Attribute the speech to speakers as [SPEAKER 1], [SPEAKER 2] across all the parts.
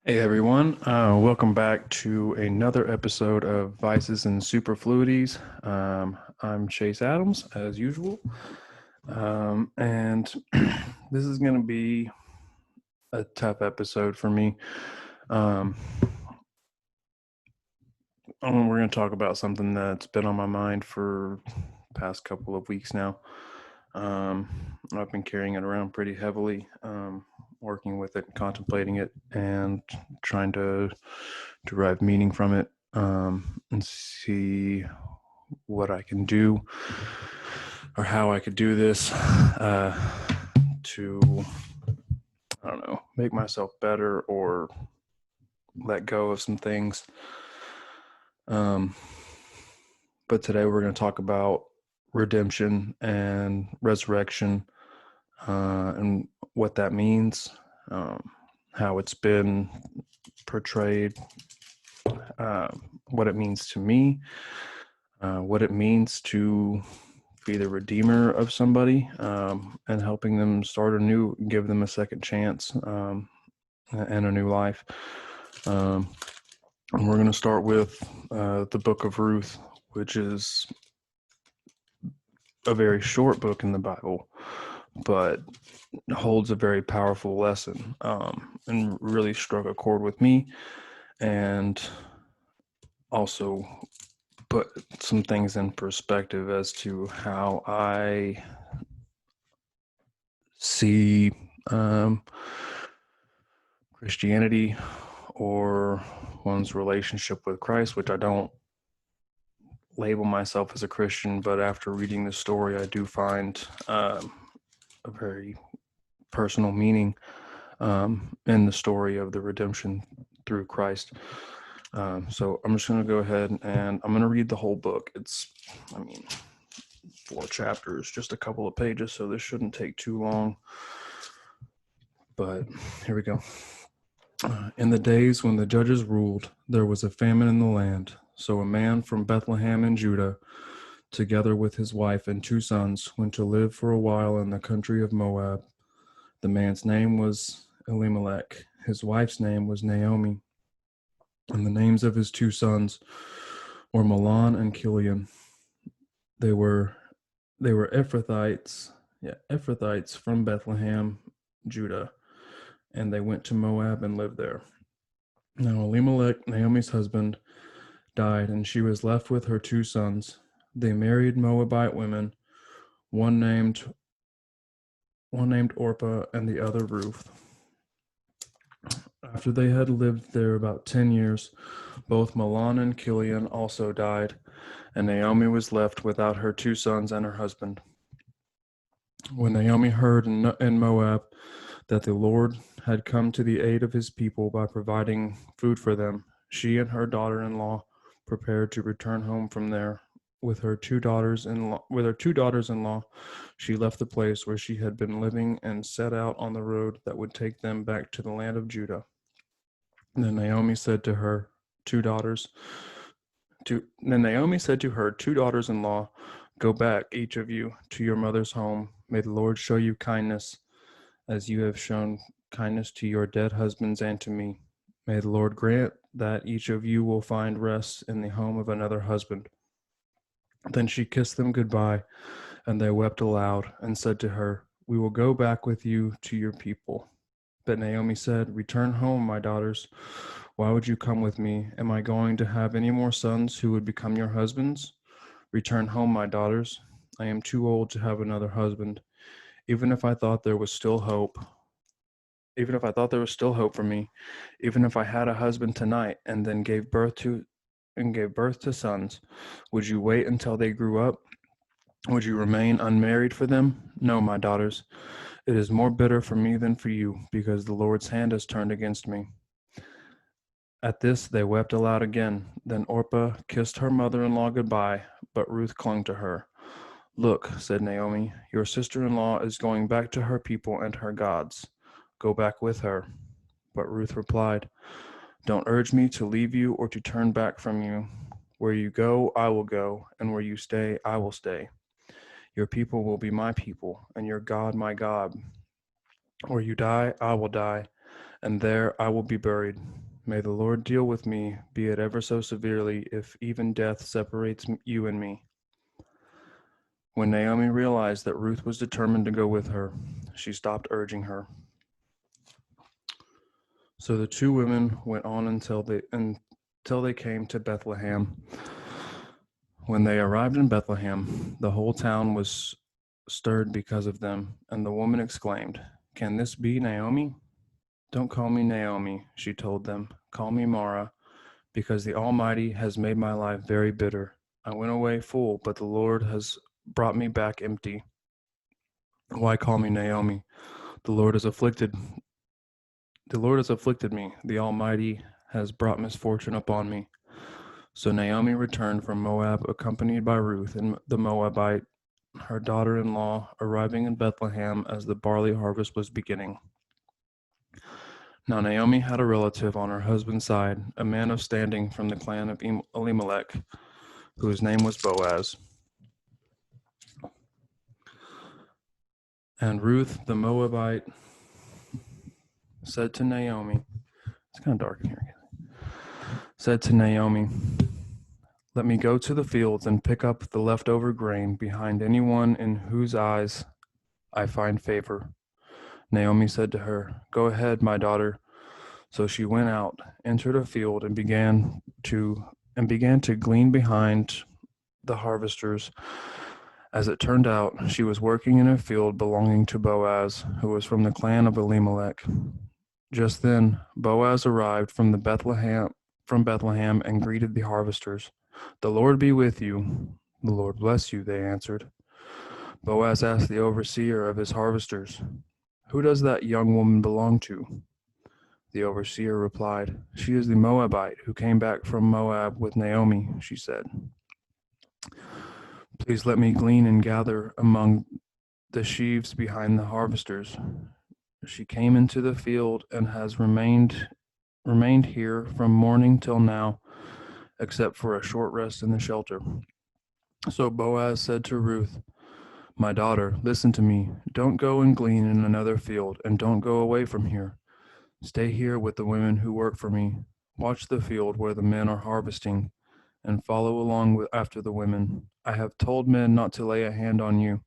[SPEAKER 1] Hey everyone, welcome back to another episode of Vices and Superfluities. I'm Chase Adams, as usual, and this is going to be a tough episode for me. Um, we're going to talk about something that's been on my mind for the past couple of weeks now. I've been carrying it around pretty heavily, working with it, contemplating it, and trying to derive meaning from it, and see what I can do or how I could do this to, I don't know, make myself better or let go of some things. Um, but today we're going to talk about redemption and resurrection, and what that means, how it's been portrayed, uh, what it means to me, what it means to be the redeemer of somebody, and helping them start anew, give them a second chance, and a new life. And we're going to start with the book of Ruth, which is a very short book in the Bible, but holds a very powerful lesson, and really struck a chord with me, and also put some things in perspective as to how I see Christianity or one's relationship with Christ, which I don't label myself as a Christian, but after reading the story, I do find a very personal meaning, in the story of the redemption through Christ. So I'm just going to go ahead and I'm going to read the whole book. I mean, 4 chapters, just a couple of pages, so this shouldn't take too long. But here we go. In the days when the judges ruled, there was a famine in the land. So a man from Bethlehem in Judah, together with his wife and 2 sons, went to live for a while in the country of Moab. The man's name was Elimelech. His wife's name was Naomi. And the names of his 2 sons were Mahlon and Chilion. They were Ephrathites, Ephrathites from Bethlehem, Judah, and they went to Moab and lived there. Now Elimelech, Naomi's husband, died, and she was left with her 2 sons. They married Moabite women, one named Orpah and the other Ruth. After they had lived there about 10 years, both Mahlon and Chilion also died, and Naomi was left without her 2 sons and her husband. When Naomi heard in Moab that the Lord had come to the aid of his people by providing food for them, she and her daughter-in-law prepared to return home from there. With her 2 daughters-in law, she left the place where she had been living and set out on the road that would take them back to the land of Judah. Then Naomi said to her 2 daughters, then Naomi said to her 2 daughters-in-law, "Go back, each of you, to your mother's home. May the Lord show you kindness, as you have shown kindness to your dead husbands and to me. May the Lord grant that each of you will find rest in the home of another husband." Then she kissed them goodbye, and they wept aloud, and said to her, "We will go back with you to your people." But Naomi said, "Return home, my daughters. Why would you come with me? Am I going to have any more sons who would become your husbands? Return home, my daughters. I am too old to have another husband. Even if I thought there was still hope, even if I thought there was still hope for me, even if I had a husband tonight and then gave birth to sons, would you wait until they grew up? Would you remain unmarried for them? No, my daughters. It is more bitter for me than for you, because the Lord's hand has turned against me." At this they wept aloud again. Then Orpah kissed her mother-in-law goodbye, but Ruth clung to her. "Look," said Naomi, "your sister-in-law is going back to her people and her gods. Go back with her." But Ruth replied, "Don't urge me to leave you or to turn back from you. Where you go, I will go, and where you stay, I will stay. Your people will be my people, and your God my God. Where you die, I will die, and there I will be buried. May the Lord deal with me, be it ever so severely, if even death separates you and me." When Naomi realized that Ruth was determined to go with her, she stopped urging her. So the two women went on until they came to Bethlehem. When they arrived in Bethlehem, the whole town was stirred because of them, and the woman exclaimed, "Can this be Naomi?" "Don't call me Naomi," she told them. "Call me Mara, because the Almighty has made my life very bitter. I went away full, but the Lord has brought me back empty. Why call me Naomi? The Lord has afflicted me. The Almighty has brought misfortune upon me." So Naomi returned from Moab, accompanied by Ruth and the Moabite, her daughter-in-law, arriving in Bethlehem as the barley harvest was beginning. Now Naomi had a relative on her husband's side, a man of standing from the clan of Elimelech, whose name was Boaz. And Ruth the Moabite said to Naomi, it's kind of dark in here, said to Naomi, "Let me go to the fields and pick up the leftover grain behind anyone in whose eyes I find favor." Naomi said to her, "Go ahead, my daughter." So she went out, entered a field, and began to glean behind the harvesters. As it turned out, she was working in a field belonging to Boaz, who was from the clan of Elimelech. Just then, Boaz arrived from Bethlehem and greeted the harvesters. "The Lord be with you." "The Lord bless you," they answered. Boaz asked the overseer of his harvesters, "Who does that young woman belong to?" The overseer replied, "She is the Moabite who came back from Moab with Naomi," she said. "Please let me glean and gather among the sheaves behind the harvesters." She came into the field and has remained here from morning till now, except for a short rest in the shelter. So Boaz said to Ruth, "My daughter, listen to me. Don't go and glean in another field, and don't go away from here. Stay here with the women who work for me. Watch the field where the men are harvesting, and follow along after the women. I have told men not to lay a hand on you,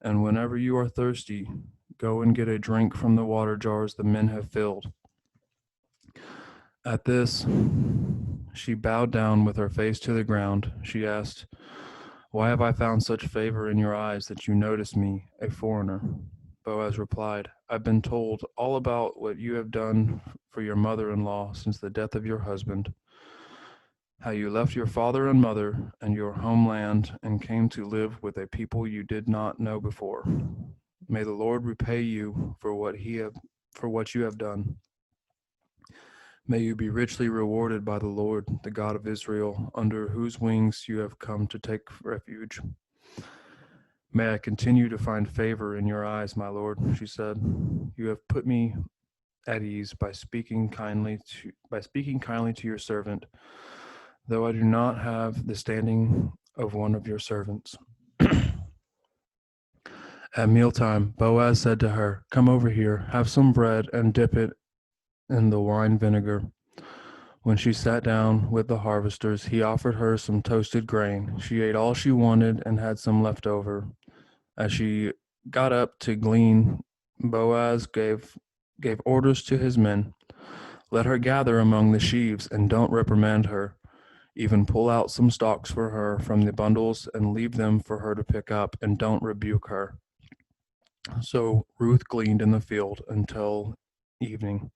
[SPEAKER 1] and whenever you are thirsty, go and get a drink from the water jars the men have filled." At this, she bowed down with her face to the ground. She asked, "Why have I found such favor in your eyes that you notice me, a foreigner?" Boaz replied, "I've been told all about what you have done for your mother-in-law since the death of your husband, how you left your father and mother and your homeland and came to live with a people you did not know before. May the Lord repay you for what you have done. May you be richly rewarded by the Lord, the God of Israel, under whose wings you have come to take refuge. May I continue to find favor in your eyes, my Lord," she said. "You have put me at ease by speaking kindly to your servant, though I do not have the standing of one of your servants." At mealtime, Boaz said to her, "Come over here, have some bread and dip it in the wine vinegar." When she sat down with the harvesters, he offered her some toasted grain. She ate all she wanted and had some left over. As she got up to glean, Boaz gave orders to his men, "Let her gather among the sheaves and don't reprimand her. Even pull out some stalks for her from the bundles and leave them for her to pick up, and don't rebuke her." So Ruth gleaned in the field until evening.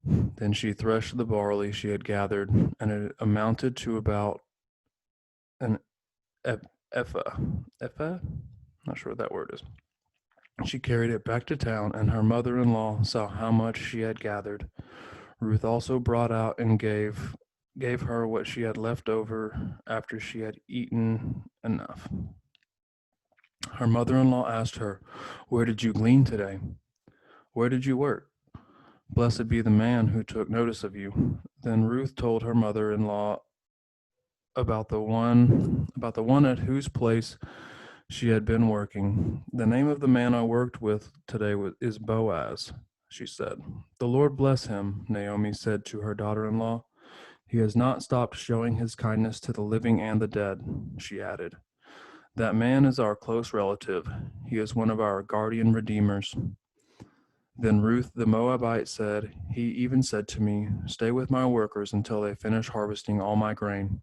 [SPEAKER 1] Then she threshed the barley she had gathered, and it amounted to about an ephah. Ephah? Not sure what that word is. She carried it back to town, and her mother-in-law saw how much she had gathered. Ruth also brought out and gave her what she had left over after she had eaten enough. Her mother-in-law asked her, "Where did you glean today? Where did you work? Blessed be the man who took notice of you." Then Ruth told her mother-in-law about the one at whose place she had been working. "The name of the man I worked with today is Boaz," she said. The Lord bless him, Naomi said to her daughter-in-law. He has not stopped showing his kindness to the living and the dead, she added. That man is our close relative. He is one of our guardian redeemers. Then Ruth the Moabite said, He even said to me, Stay with my workers until they finish harvesting all my grain.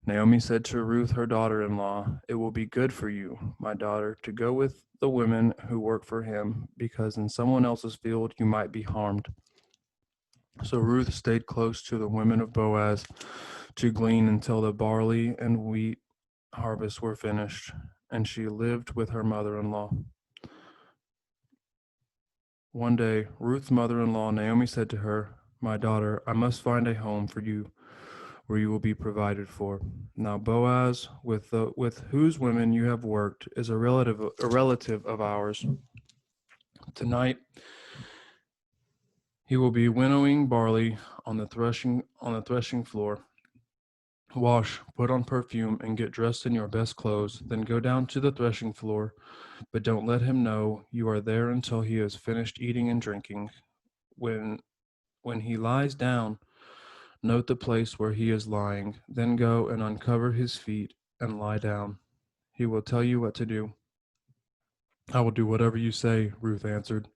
[SPEAKER 1] Naomi said to Ruth, her daughter-in-law, It will be good for you, my daughter, to go with the women who work for him, because in someone else's field you might be harmed. So Ruth stayed close to the women of Boaz to glean until the barley and wheat harvests were finished, and she lived with her mother-in-law. One day, Ruth's mother-in-law, Naomi, said to her, My daughter, I must find a home for you where you will be provided for. Now Boaz, with whose women you have worked, is a relative of ours. Tonight he will be winnowing barley on the threshing floor. Wash, put on perfume, and get dressed in your best clothes. Then go down to the threshing floor, but don't let him know you are there until he has finished eating and drinking. When he lies down, note the place where he is lying. Then go and uncover his feet and lie down. He will tell you what to do. I will do whatever you say, Ruth answered.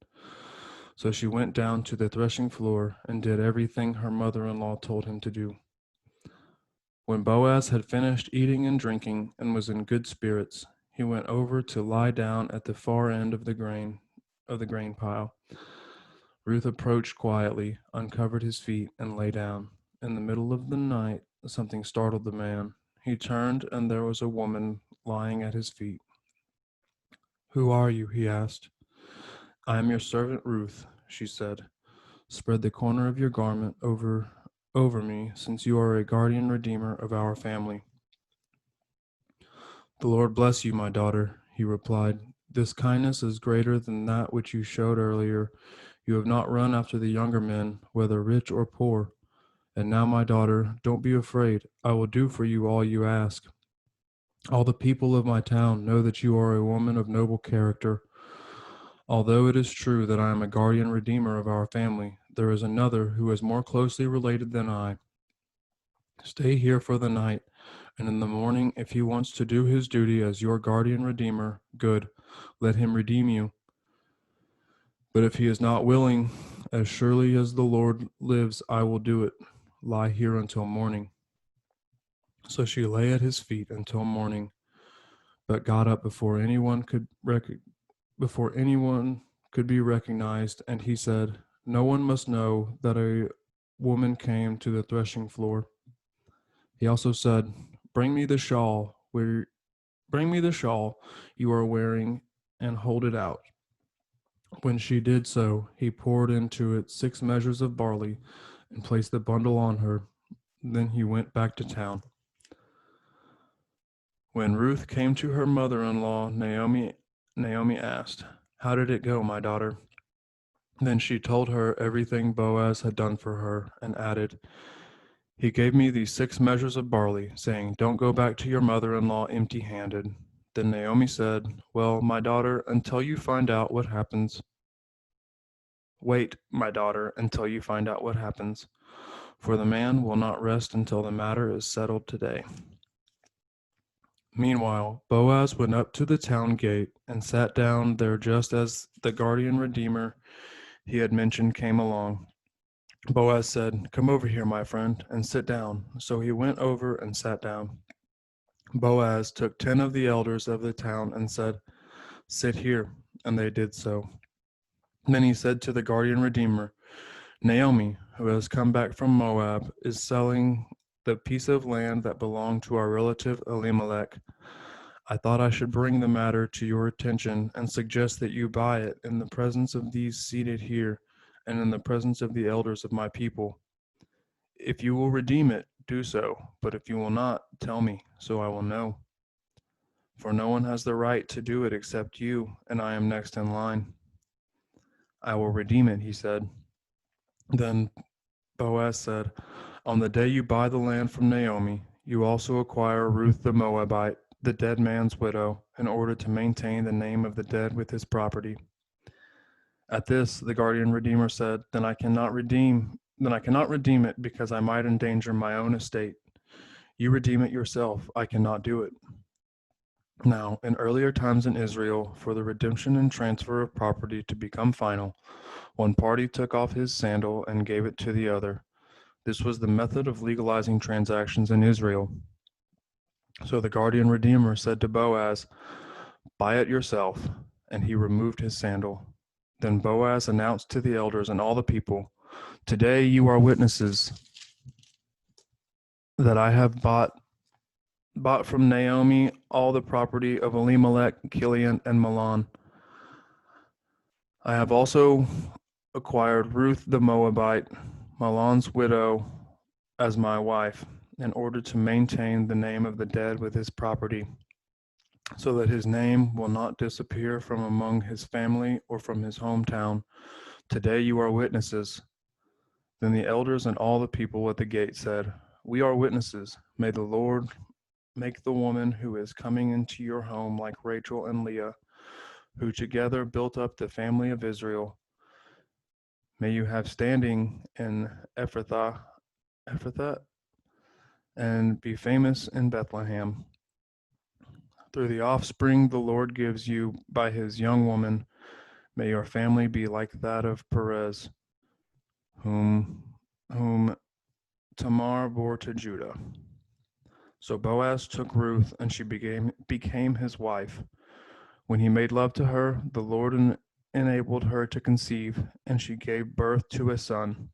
[SPEAKER 1] So she went down to the threshing floor and did everything her mother-in-law told him to do. When Boaz had finished eating and drinking and was in good spirits, he went over to lie down at the far end of the grain pile. Ruth approached quietly, uncovered his feet, and lay down. In the middle of the night, something startled the man. He turned, and there was a woman lying at his feet. Who are you? He asked. I am your servant Ruth, she said. Spread the corner of your garment over me, since you are a guardian redeemer of our family. The Lord bless you, my daughter, he replied. This kindness is greater than that which you showed earlier. You have not run after the younger men, whether rich or poor. And now, my daughter, don't be afraid. I will do for you all you ask. All the people of my town know that you are a woman of noble character. Although it is true that I am a guardian redeemer of our family, there is another who is more closely related than I. Stay here for the night, and in the morning, if he wants to do his duty as your guardian redeemer, good, let him redeem you. But if he is not willing, as surely as the Lord lives, I will do it. Lie here until morning. So she lay at his feet until morning, but got up before anyone could be recognized, and he said, No one must know that a woman came to the threshing floor. He also said, Bring me the shawl you are wearing and hold it out. When she did so, he poured into it 6 measures of barley and placed the bundle on her. Then he went back to town. When Ruth came to her mother-in-law, Naomi asked, How did it go, my daughter? Then she told her everything Boaz had done for her, and added, He gave me these 6 measures of barley, saying, Don't go back to your mother-in-law empty-handed. Then Naomi said, Well, my daughter, until you find out what happens. Wait, my daughter, until you find out what happens, for the man will not rest until the matter is settled today. Meanwhile, Boaz went up to the town gate and sat down there just as the guardian redeemer he had mentioned came along. Boaz said, Come over here, my friend, and sit down. So he went over and sat down. Boaz took 10 of the elders of the town and said, Sit here, and they did so. Then he said to the guardian redeemer, Naomi, who has come back from Moab, is selling the piece of land that belonged to our relative Elimelech. I thought I should bring the matter to your attention and suggest that you buy it in the presence of these seated here and in the presence of the elders of my people. If you will redeem it, do so, but if you will not, tell me, so I will know. For no one has the right to do it except you, and I am next in line. I will redeem it, he said. Then Boaz said, On the day you buy the land from Naomi, you also acquire Ruth the Moabite, the dead man's widow, in order to maintain the name of the dead with his property. At this, the guardian redeemer said, Then I cannot redeem it because I might endanger my own estate. You redeem it yourself. I cannot do it. Now, in earlier times in Israel, for the redemption and transfer of property to become final, one party took off his sandal and gave it to the other. This was the method of legalizing transactions in Israel. So the guardian redeemer said to Boaz, Buy it yourself. And he removed his sandal. Then Boaz announced to the elders and all the people, Today you are witnesses that I have bought from Naomi all the property of Elimelech, Kilian, and Mahlon. I have also acquired Ruth the Moabite, Mahlon's widow, as my wife, in order to maintain the name of the dead with his property, so that his name will not disappear from among his family or from his hometown. Today you are witnesses. Then the elders and all the people at the gate said, We are witnesses. May the Lord make the woman who is coming into your home like Rachel and Leah, who together built up the family of Israel. May you have standing in Ephrathah, and be famous in Bethlehem. Through the offspring the Lord gives you by his young woman, may your family be like that of Perez, whom Tamar bore to Judah. So Boaz took Ruth, and she became his wife. When he made love to her, the Lord enabled her to conceive, and she gave birth to a son.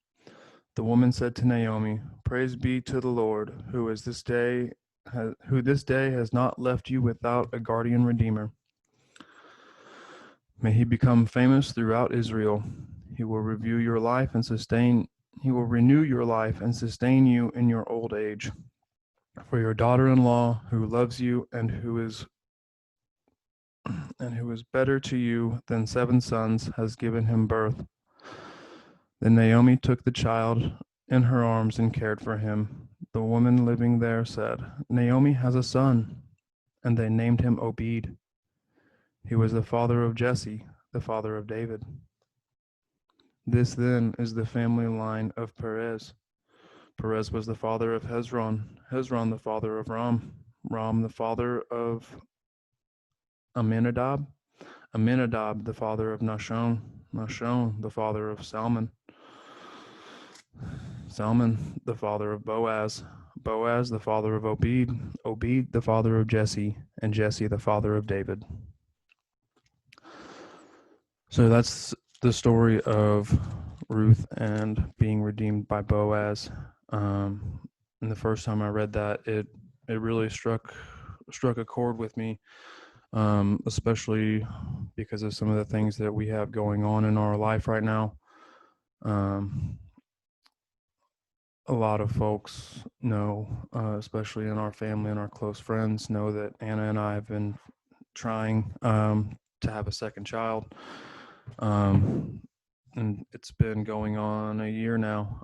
[SPEAKER 1] The woman said to Naomi, Praise be to the Lord, who this day has not left you without a guardian redeemer. May he become famous throughout Israel. He will renew your life and sustain you in your old age. For your daughter-in-law, who loves you and who is better to you than 7 sons, has given him birth. Then Naomi took the child in her arms and cared for him. The woman living there said, Naomi has a son, and they named him Obed. He was the father of Jesse, the father of David. This then is the family line of Perez. Perez was the father of Hezron, Hezron the father of Ram, Ram the father of Aminadab, Aminadab the father of Nahshon, Nahshon the father of Salmon, Salmon the father of Boaz, Boaz the father of Obed, Obed the father of Jesse, and Jesse the father of David. So that's the story of Ruth and being redeemed by Boaz. And the first time I read that, it really struck a chord with me, especially because of some of the things that we have going on in our life right now. A lot of folks know, especially in our family and our close friends, know that Anna and I have been trying to have a second child. And it's been going on a year now.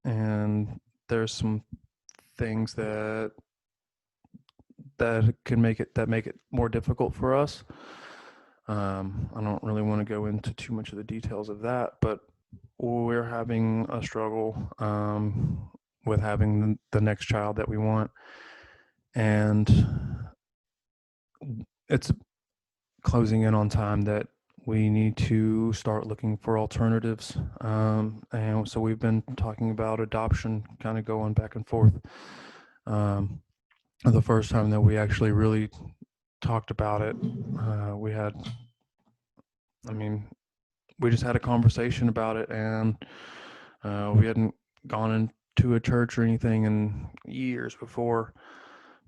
[SPEAKER 1] And there's some things that make it more difficult for us. I don't really want to go into too much of the details of that, but we're having a struggle with having the next child that we want, and it's closing in on time that we need to start looking for alternatives. And so we've been talking about adoption, kind of going back and forth. The first time that we actually really talked about it, we just had a conversation about it, and we hadn't gone into a church or anything in years before.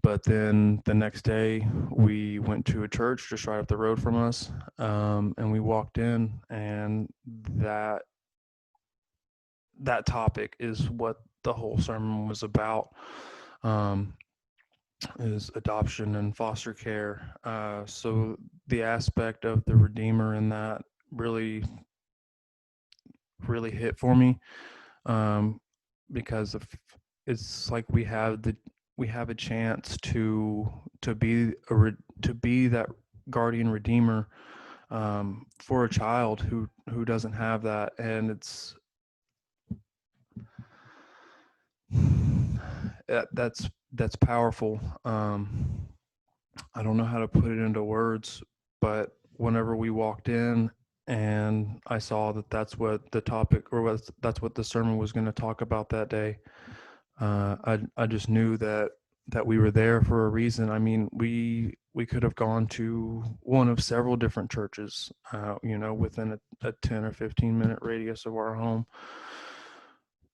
[SPEAKER 1] But then the next day we went to a church just right up the road from us, and we walked in, and that topic is what the whole sermon was about, is adoption and foster care. So the aspect of the Redeemer in that really hit for me, because it's like we have a chance to be that guardian redeemer, for a child who doesn't have that. And that's powerful. I don't know how to put it into words, but whenever we walked in and I saw that that's what the topic, or that's what the sermon was going to talk about that day, I just knew that we were there for a reason. I mean, we could have gone to one of several different churches, within a 10 or 15-minute radius of our home,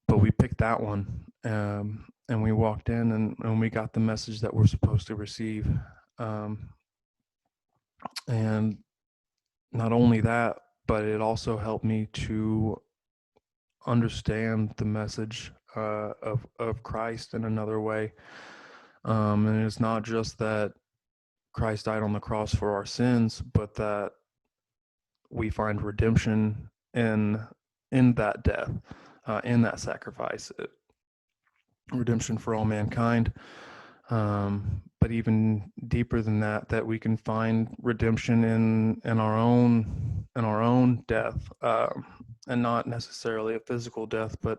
[SPEAKER 1] but we picked that one, and we walked in, and we got the message that we're supposed to receive. Um, and not only that, but it also helped me to understand the message of Christ in another way. And it's not just that Christ died on the cross for our sins, but that we find redemption in that death, in that sacrifice, redemption for all mankind. But even deeper than that, that we can find redemption in our own death, and not necessarily a physical death, but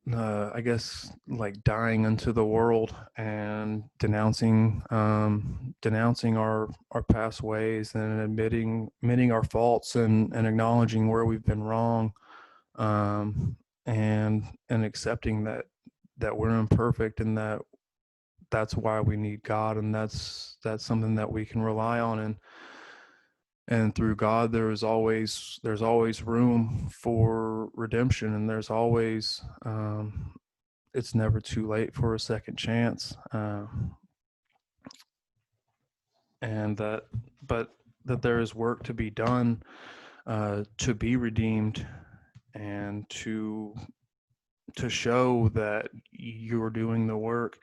[SPEAKER 1] I guess like dying unto the world and denouncing our past ways, and admitting our faults, and acknowledging where we've been wrong, and accepting that we're imperfect, and that's why we need God, and that's something that we can rely on. And through God, there's always room for redemption, and there's always it's never too late for a second chance, and that there is work to be done, to be redeemed, and to show that you're doing the work,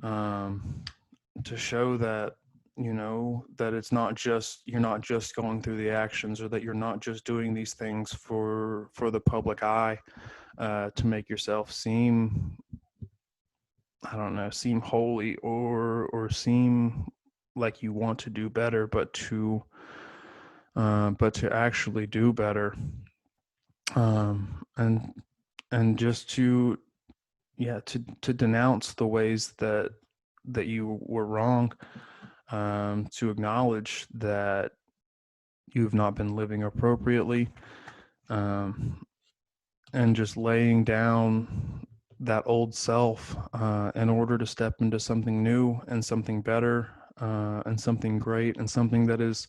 [SPEAKER 1] to show that that it's not just, you're not just going through the actions, or that you're not just doing these things for the public eye, to make yourself seem, I don't know, seem holy, or seem like you want to do better, but to actually do better, and just to, yeah, to denounce the ways that you were wrong, to acknowledge that you've not been living appropriately, and just laying down that old self, in order to step into something new, and something better, and something great, and something that is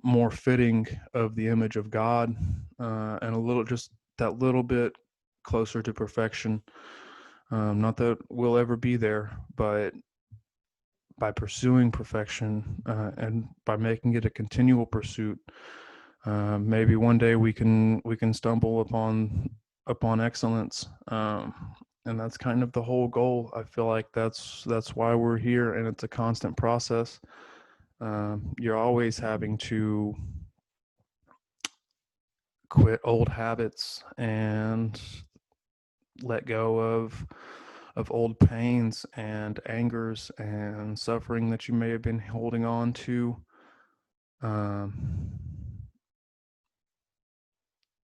[SPEAKER 1] more fitting of the image of God, and a little, just that little bit closer to perfection. Not that we'll ever be there, but by pursuing perfection, and by making it a continual pursuit, maybe one day we can stumble upon excellence, and that's kind of the whole goal. I feel like that's why we're here, and it's a constant process. You're always having to quit old habits and let go of old pains and angers and suffering that you may have been holding on to,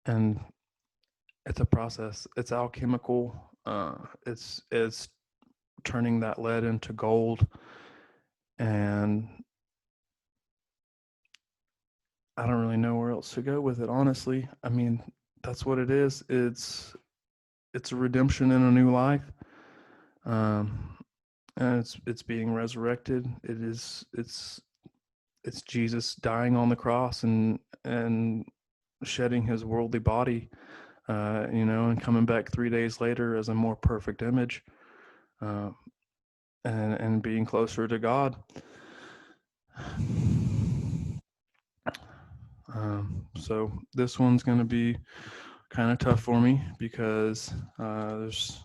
[SPEAKER 1] and it's a process. It's alchemical. It's turning that lead into gold, and I don't really know where else to go with it, honestly. I mean, that's what it is. It's a redemption in a new life, and it's being resurrected. It's Jesus dying on the cross, and shedding his worldly body, and coming back 3 days later as a more perfect image, and being closer to God. So this one's going to be kind of tough for me, because there's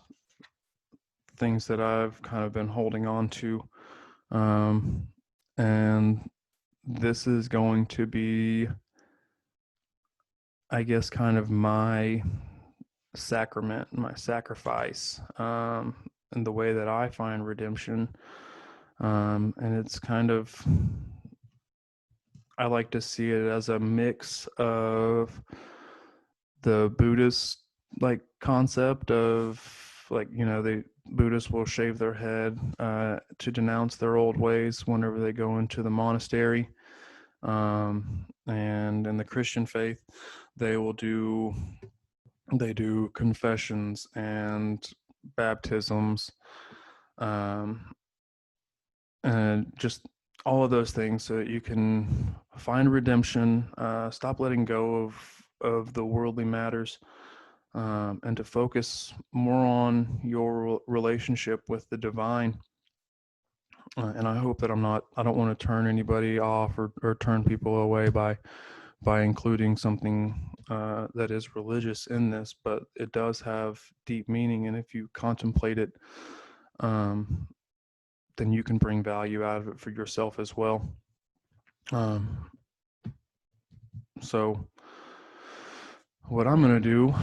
[SPEAKER 1] things that I've kind of been holding on to, and this is going to be, I guess, kind of my sacrament, my sacrifice, and the way that I find redemption. And it's kind of I like to see it as a mix of the Buddhist like concept of like, the Buddhists will shave their head to denounce their old ways whenever they go into the monastery. And in the Christian faith, they will do they do confessions and baptisms, um, and just all of those things so that you can find redemption, stop letting go of the worldly matters, and to focus more on your relationship with the divine. And I hope that I don't want to turn anybody off or turn people away by including something that is religious in this, but it does have deep meaning. And if you contemplate it, um, then you can bring value out of it for yourself as well. Um, so, what I'm going to do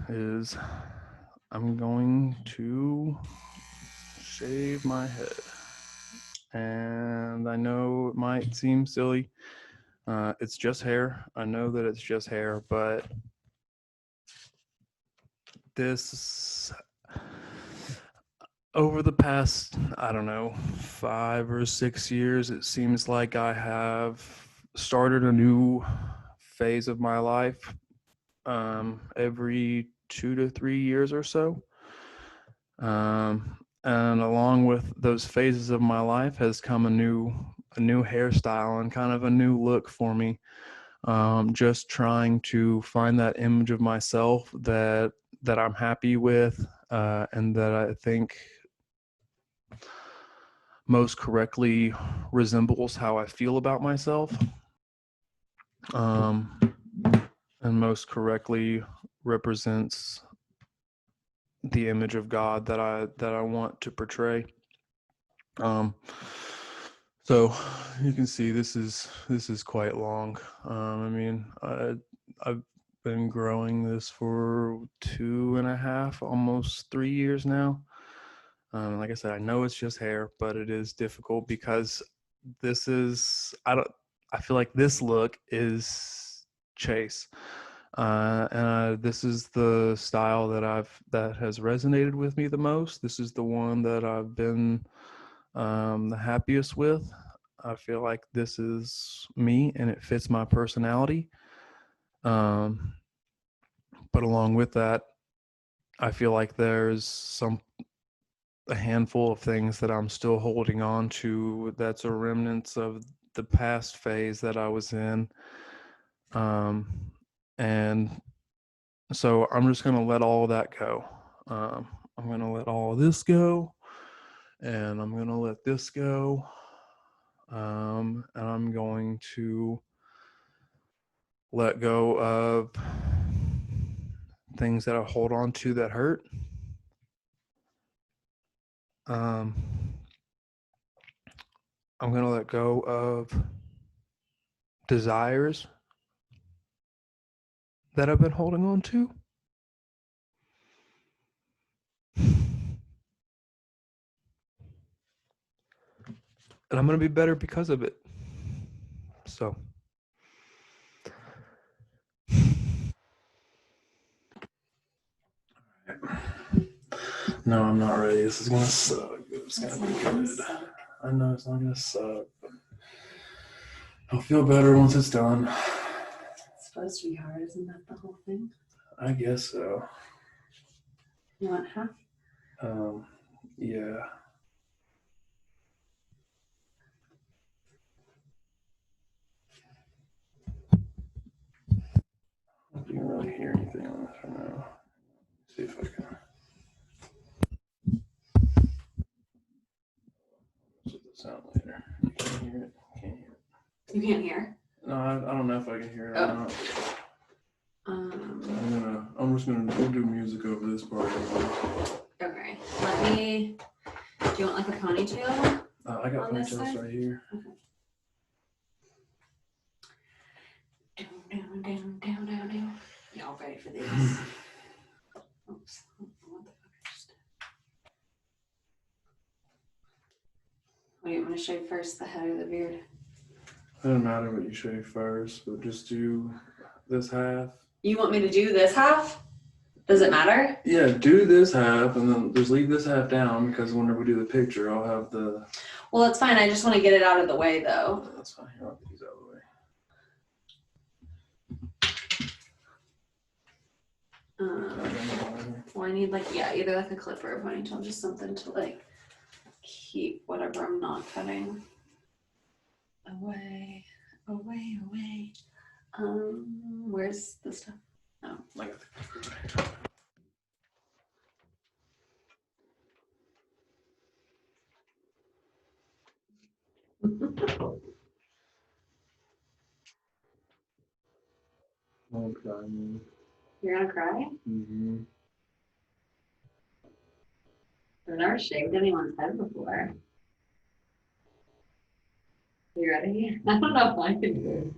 [SPEAKER 1] is I'm going to shave my head. And I know it might seem silly. It's just hair. I know that it's just hair, but this, over the past, I don't know, 5 or 6 years, it seems like I have started a new phase of my life every 2 to 3 years or so. And along with those phases of my life has come a new hairstyle and kind of a new look for me. Just trying to find that image of myself that I'm happy with, and that I think most correctly resembles how I feel about myself, um, and most correctly represents the image of God that I want to portray. Um, so you can see this is quite long. I mean, I've been growing this for 2.5, almost 3 years now. Like I said, I know it's just hair, but it is difficult because I feel like this look is chase. And this is the style that has resonated with me the most. This is the one that I've been the happiest with. I feel like this is me and it fits my personality. Um, but along with that, I feel like there's a handful of things that I'm still holding on to that's a remnants of the past phase that I was in. Um, and so I'm just going to let all of that go. I'm going to let all of this go, and I'm going to let this go. And I'm going to let go of things that I hold on to that hurt. Um, I'm going to let go of desires that I've been holding on to. And I'm going to be better because of it. So. No, I'm not ready. This is going to suck. It's going to be good. I know it's not going to suck, but I'll feel better once it's done.
[SPEAKER 2] It's supposed to be hard, isn't that the whole thing?
[SPEAKER 1] I guess so.
[SPEAKER 2] You want half?
[SPEAKER 1] Yeah. I don't even really hear anything on this right now. Let's see if I can. What's with the sound later? You can't hear it. Can't hear it.
[SPEAKER 2] You can't hear?
[SPEAKER 1] No, I don't know if I can hear it or not. I'm just gonna we'll do music over this part.
[SPEAKER 2] Okay. Do you want like a ponytail?
[SPEAKER 1] I got ponytails right here.
[SPEAKER 2] Okay. Down. Y'all ready for this? Oops. What the fuck I just did? What do you want to shave first, the head or the beard?
[SPEAKER 1] Doesn't matter what you shave first, but just do this half.
[SPEAKER 2] You want me to do this half? Does it matter?
[SPEAKER 1] Yeah, do this half and then just leave this half down because whenever we do the picture, I'll have the.
[SPEAKER 2] Well, it's fine. I just want to get it out of the way, though.
[SPEAKER 1] That's fine. I'll get these out of the way.
[SPEAKER 2] Well, I need either like a clip or a ponytail, just something to like keep whatever I'm not cutting away. Where's the stuff? Oh.
[SPEAKER 1] I got the clipper. I'm crying.
[SPEAKER 2] You're gonna cry?
[SPEAKER 1] Mm-hmm.
[SPEAKER 2] I've never shaved anyone's head before. You ready? I don't know if I can do it.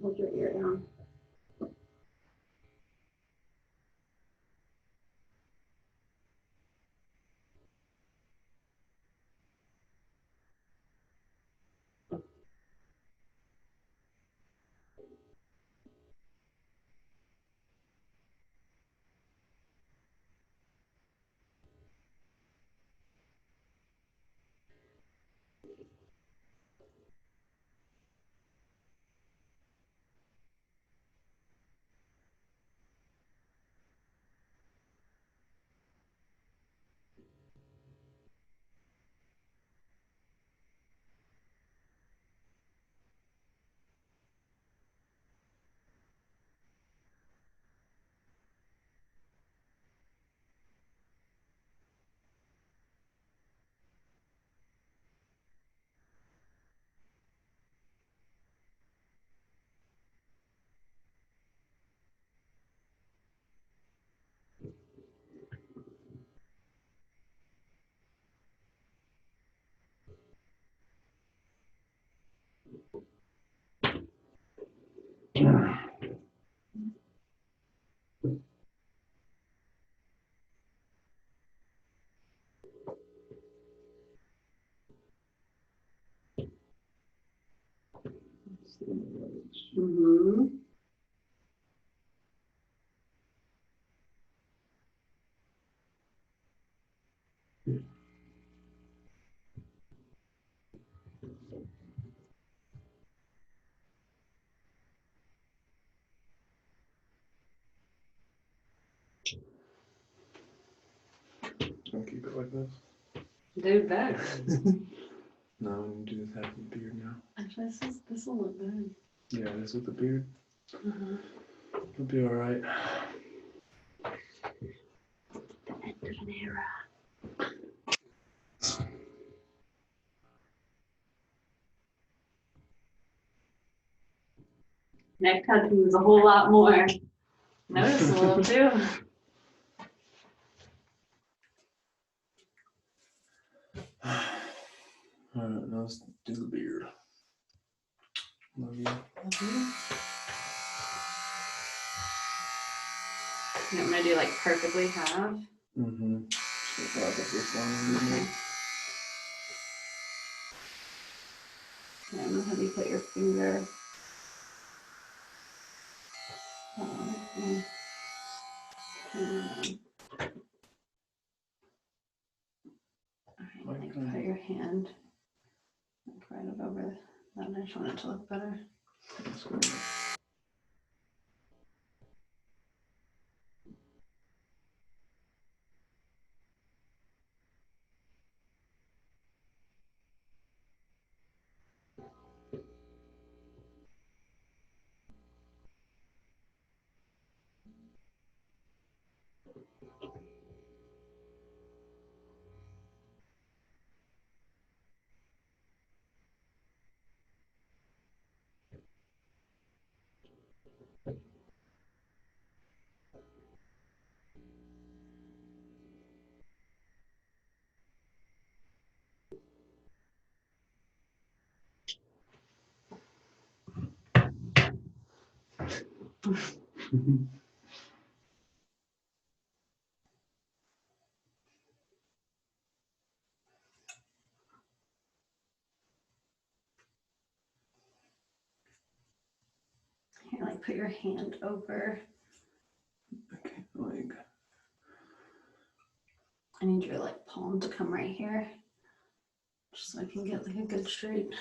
[SPEAKER 2] Hold your ear down. Mm-hmm.
[SPEAKER 1] I'll keep it like this.
[SPEAKER 2] Dude, better.
[SPEAKER 1] No, I'm gonna do this half with the beard now.
[SPEAKER 2] Actually, this will look good.
[SPEAKER 1] Yeah, this with the beard.
[SPEAKER 2] Uh-huh.
[SPEAKER 1] It'll be alright.
[SPEAKER 2] mirror. Neck touching is a whole lot more noticeable too.
[SPEAKER 1] All right, now let's do the beard. Love you.
[SPEAKER 2] You want me to do like perfectly half?
[SPEAKER 1] Mm-hmm. So wrap up this line.
[SPEAKER 2] Okay. Yeah, I'm gonna have you put your finger. Alright, like put your hand like right up over that. I just want it to look better.
[SPEAKER 1] That's good.
[SPEAKER 2] Here, like put your hand over.
[SPEAKER 1] Okay, like.
[SPEAKER 2] I need your like palm to come right here, just so I can get like a good straight.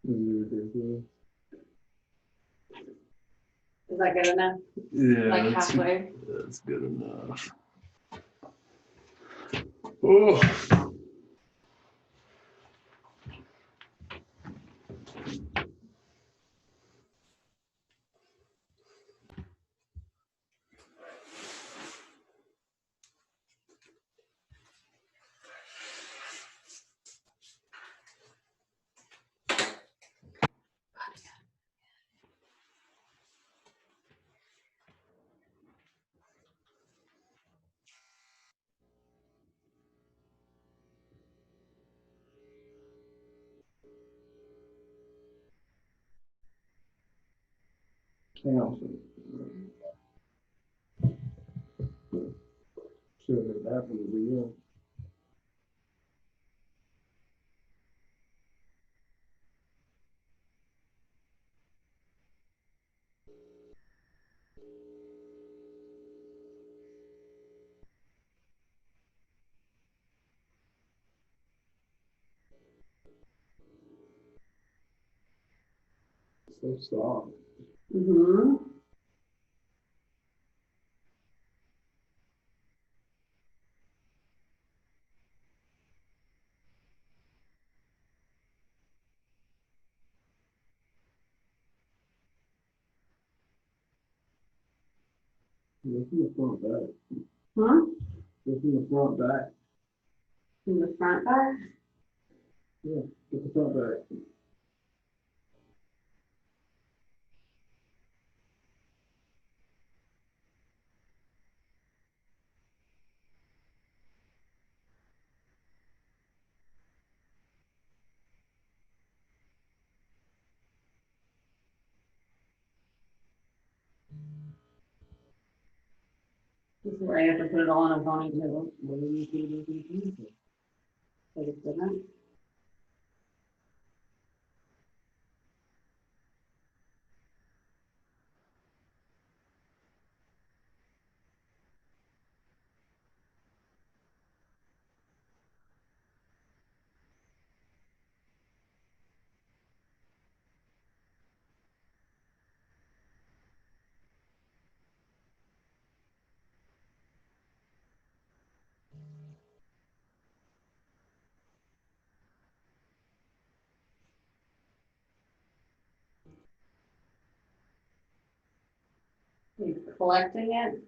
[SPEAKER 1] Ridiculous.
[SPEAKER 2] Is that good enough?
[SPEAKER 1] Yeah,
[SPEAKER 2] Like halfway?
[SPEAKER 1] That's good enough. Oh. Hang on. Should have been that from the beginning. So soft.
[SPEAKER 2] Mm-hmm.
[SPEAKER 1] Go from the front back.
[SPEAKER 2] Huh?
[SPEAKER 1] Go from the front back.
[SPEAKER 2] In the front back?
[SPEAKER 1] Yeah, get the front back.
[SPEAKER 2] This is where I have to put it all in a ponytail. Like it's different. You're collecting it.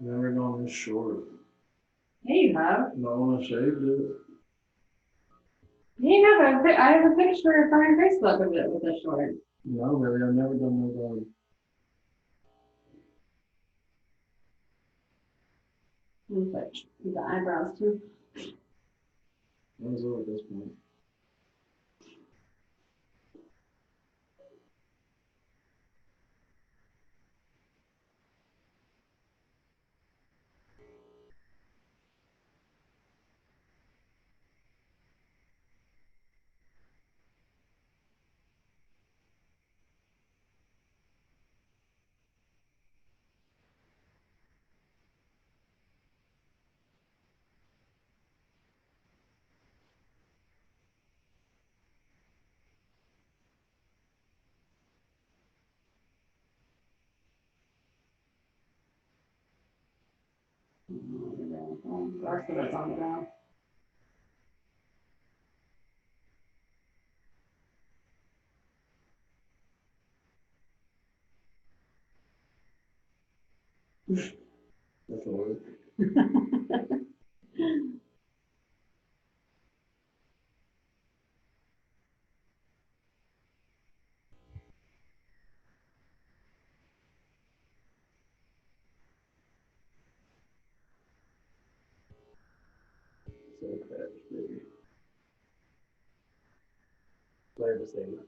[SPEAKER 1] Never gone this short.
[SPEAKER 2] Yeah, you have.
[SPEAKER 1] Not when I shaved it.
[SPEAKER 2] You have. I have a picture from your Facebook of it with a short.
[SPEAKER 1] No, really, I've never done no
[SPEAKER 2] But the eyebrows too.
[SPEAKER 1] That was all at this point.
[SPEAKER 2] That's what it's on about.
[SPEAKER 1] That's all right. So fast, baby. Flavor saver.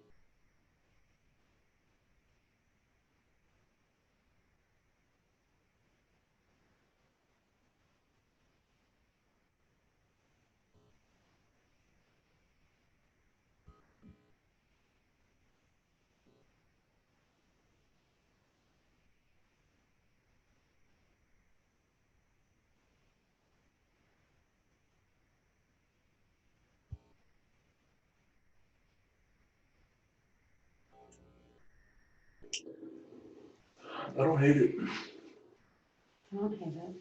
[SPEAKER 1] I don't hate it.
[SPEAKER 2] I don't hate it.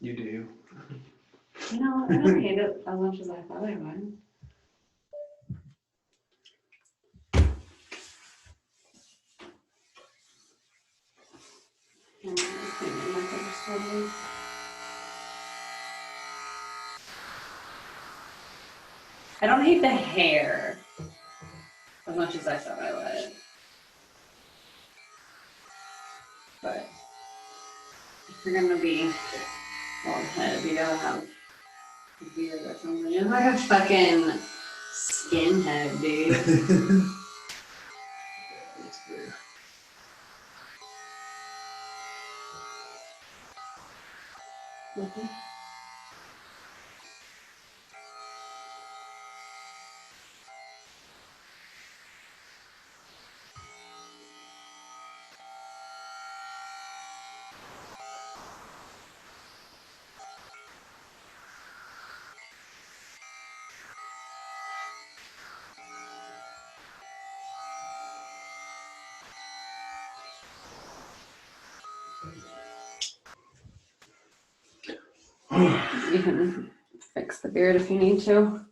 [SPEAKER 1] You do.
[SPEAKER 2] No, I don't hate it as much as I thought I would. I don't hate the hair as much as I thought I would. But if you're gonna be bald head, you gotta have a beard or something. You're like a fucking skinhead, dude. something. You can fix the beard if you need to.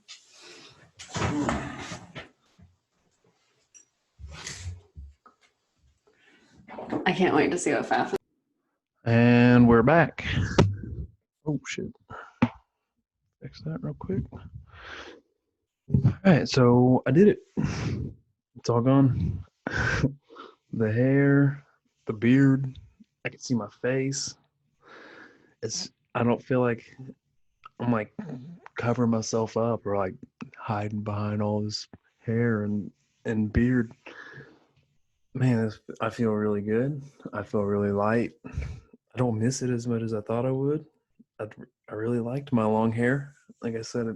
[SPEAKER 2] I can't wait to see what fast.
[SPEAKER 1] And we're back. Oh, shit. Fix that real quick. All right, so I did it. It's all gone. The hair, the beard, I can see my face. I don't feel like I'm like covering myself up or like hiding behind all this hair and beard. Man, I feel really good. I feel really light. I don't miss it as much as I thought I would. I really liked my long hair. Like I said,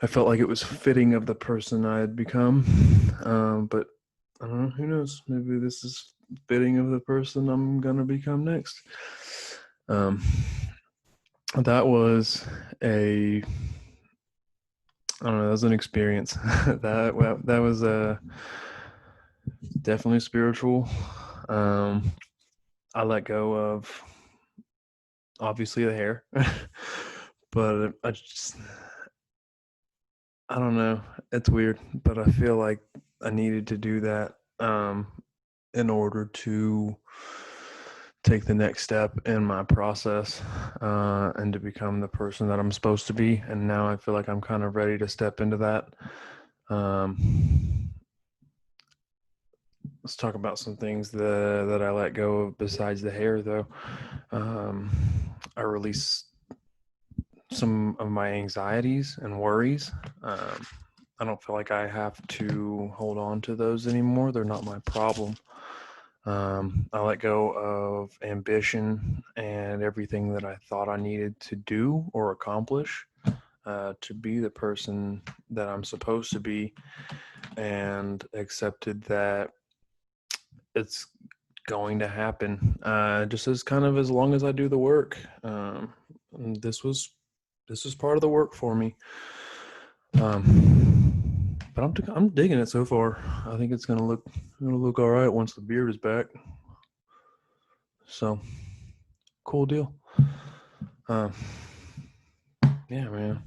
[SPEAKER 1] I felt like it was fitting of the person I had become. But I don't know, who knows? Maybe this is fitting of the person I'm going to become next. That was I don't know, that was an experience. that was definitely spiritual. I let go of obviously the hair, but I don't know. It's weird, but I feel like I needed to do that in order to take the next step in my process and to become the person that I'm supposed to be. And now I feel like I'm kind of ready to step into that. Let's talk about some things that I let go of besides the hair, though. I released some of my anxieties and worries. I don't feel like I have to hold on to those anymore. They're not my problem. I let go of ambition and everything that I thought I needed to do or accomplish to be the person that I'm supposed to be, and accepted that it's going to happen just as kind of as long as I do the work. This was part of the work for me. But I'm digging it so far. I think it's gonna look all right once the beard is back. So cool deal. Yeah, man.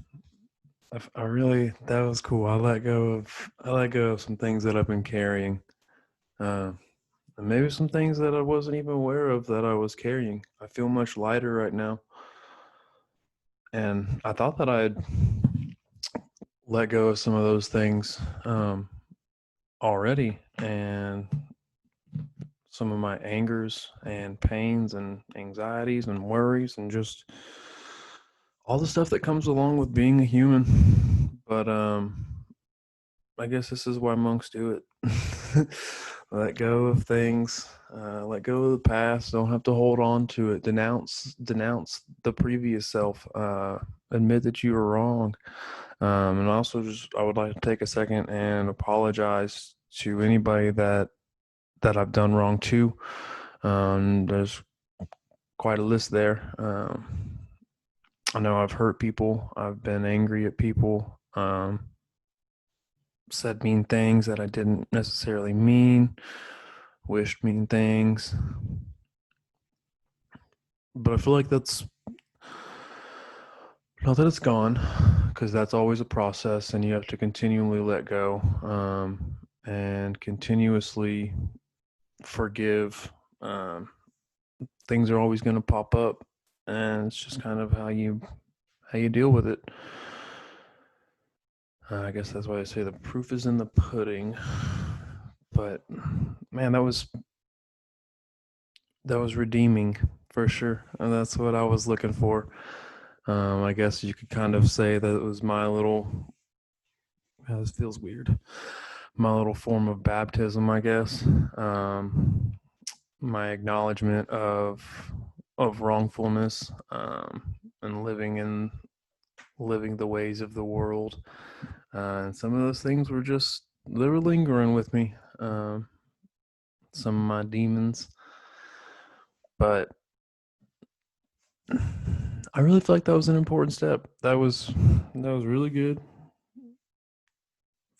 [SPEAKER 1] I really, that was cool. I let go of some things that I've been carrying. And maybe some things that I wasn't even aware of that I was carrying. I feel much lighter right now. And I thought that I had let go of some of those things already. And some of my angers and pains and anxieties and worries and just all the stuff that comes along with being a human. But I guess this is why monks do it. Let go of things, let go of the past. Don't have to hold on to it. Denounce the previous self. Admit that you were wrong. And also, I would like to take a second and apologize to anybody that I've done wrong to. There's quite a list there. I know I've hurt people. I've been angry at people. Said mean things that I didn't necessarily mean. Wished mean things. But I feel like that's not that it's gone, because that's always a process, and you have to continually let go and continuously forgive. Things are always going to pop up, and it's just kind of how you deal with it. I guess that's why I say the proof is in the pudding. But man, that was redeeming for sure, and that's what I was looking for. I guess you could kind of say that it was my little. This feels weird. My little form of baptism, I guess. My acknowledgement of wrongfulness, and living the ways of the world. And some of those things they were lingering with me. Some of my demons, but I really feel like that was an important step. That was really good.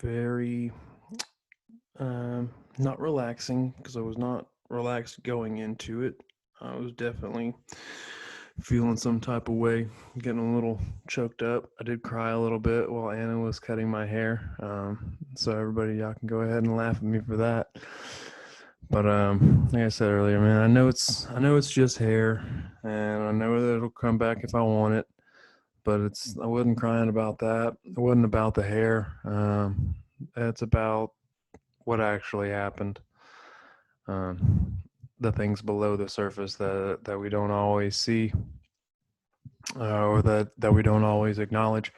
[SPEAKER 1] Very not relaxing, because I was not relaxed going into it. I was definitely feeling some type of way, getting a little choked up. I did cry a little bit while Anna was cutting my hair. So everybody, y'all can go ahead and laugh at me for that. But like I said earlier, man, I know it's just hair, and I know that it'll come back if I want it. But I wasn't crying about that. It wasn't about the hair. It's about what actually happened. Um, the things below the surface that we don't always see, or that we don't always acknowledge.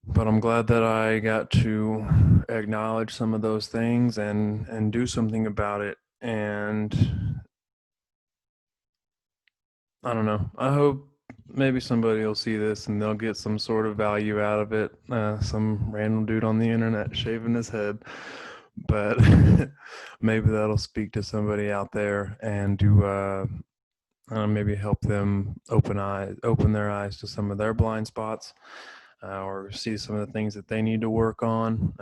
[SPEAKER 1] But I'm glad that I got to acknowledge some of those things and do something about it. And I don't know. I hope maybe somebody will see this and they'll get some sort of value out of it. Some random dude on the internet shaving his head, but maybe that'll speak to somebody out there and do maybe help them open their eyes to some of their blind spots, or see some of the things that they need to work on,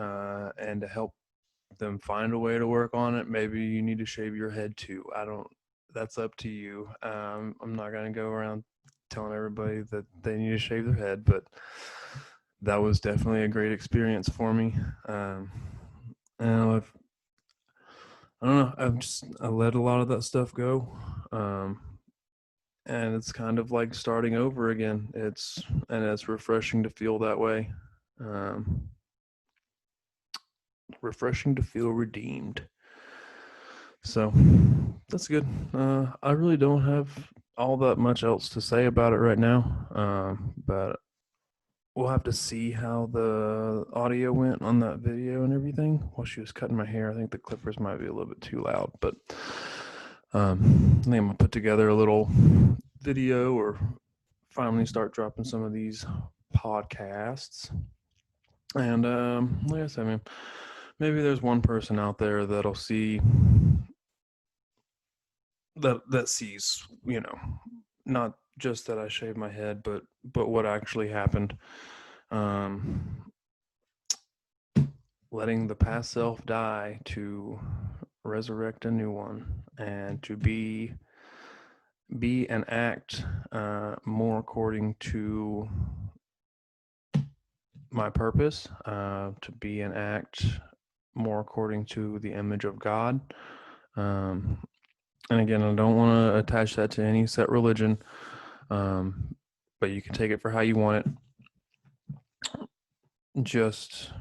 [SPEAKER 1] and to help them find a way to work on it. Maybe you need to shave your head too. I don't. That's up to you. I'm not gonna go around telling everybody that they need to shave their head, but that was definitely a great experience for me. And I don't know. I let a lot of that stuff go. And it's kind of like starting over again. It's refreshing to feel that way. Um, Refreshing to feel redeemed. So that's good. I really don't have all that much else to say about it right now. But we'll have to see how the audio went on that video and everything while she was cutting my hair. I think the clippers might be a little bit too loud, but I think I'm gonna put together a little video, or finally start dropping some of these podcasts. And like I said, man, maybe there's one person out there that'll see that sees, not just that I shaved my head, but what actually happened. Um, Letting the past self die to resurrect a new one, and to be and act more according to my purpose, to be and act more according to the image of God. Um, and again, I don't want to attach that to any set religion, but you can take it for how you want it. Just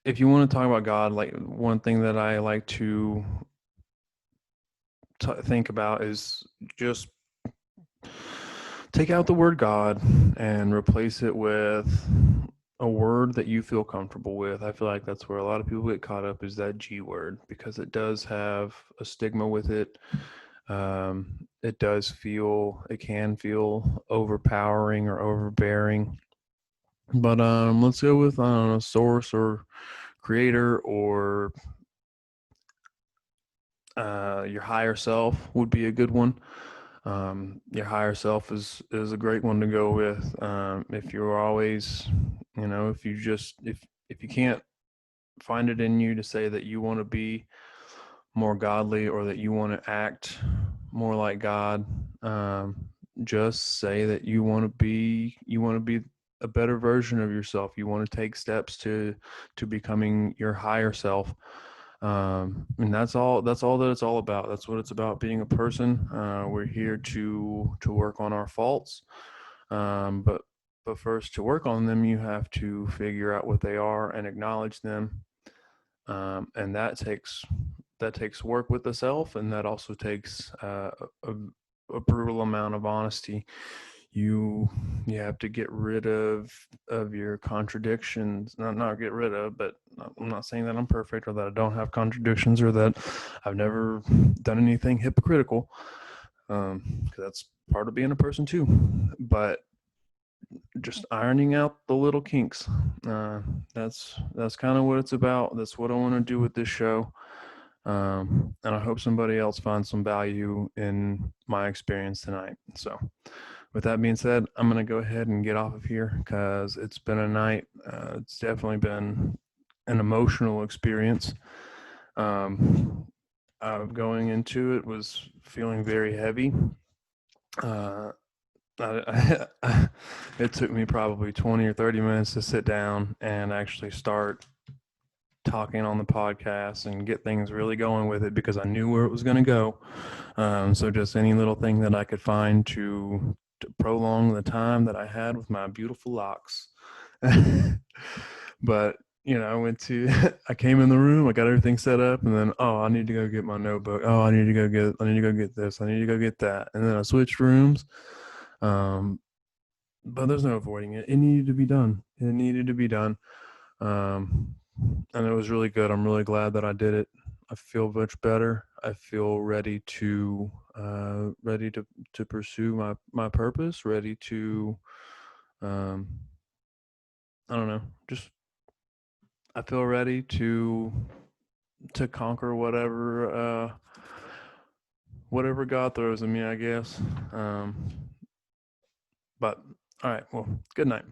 [SPEAKER 1] if you want to talk about God, like one thing that I like to think about is just take out the word God and replace it with a word that you feel comfortable with. I feel like that's where a lot of people get caught up, is that G word, because it does have a stigma with it. It can feel overpowering or overbearing. But let's go with, I don't know, source or creator, or your higher self would be a good one. Your higher self is a great one to go with. If you're always, if you can't find it in you to say that you want to be more godly, or that you want to act more like God, just say that you want to be a better version of yourself. You want to take steps to becoming your higher self. And that's all that it's all about. That's what it's about, being a person. We're here to work on our faults. But first, to work on them, you have to figure out what they are and acknowledge them. And that takes work with the self, and that also takes a brutal amount of honesty. You have to get rid of your contradictions. Not get rid of, but I'm not saying that I'm perfect, or that I don't have contradictions, or that I've never done anything hypocritical. because that's part of being a person too. But just ironing out the little kinks. That's kind of what it's about. That's what I want to do with this show. And I hope somebody else finds some value in my experience tonight. So, with that being said, I'm going to go ahead and get off of here because it's been a night. It's definitely been an emotional experience. Going into it was feeling very heavy. Uh, it took me probably 20 or 30 minutes to sit down and actually start talking on the podcast and get things really going with it because I knew where it was going to go. So just any little thing that I could find to prolong the time that I had with my beautiful locks. But I came in the room, I got everything set up, and then, I need to go get my notebook. I need to go get this. I need to go get that. And then I switched rooms. But there's no avoiding it. It needed to be done. It needed to be done. And it was really good. I'm really glad that I did it. I feel much better. I feel ready to pursue my purpose, ready to um I don't know, just I feel ready to conquer whatever God throws at me, I guess. But all right, well, good night.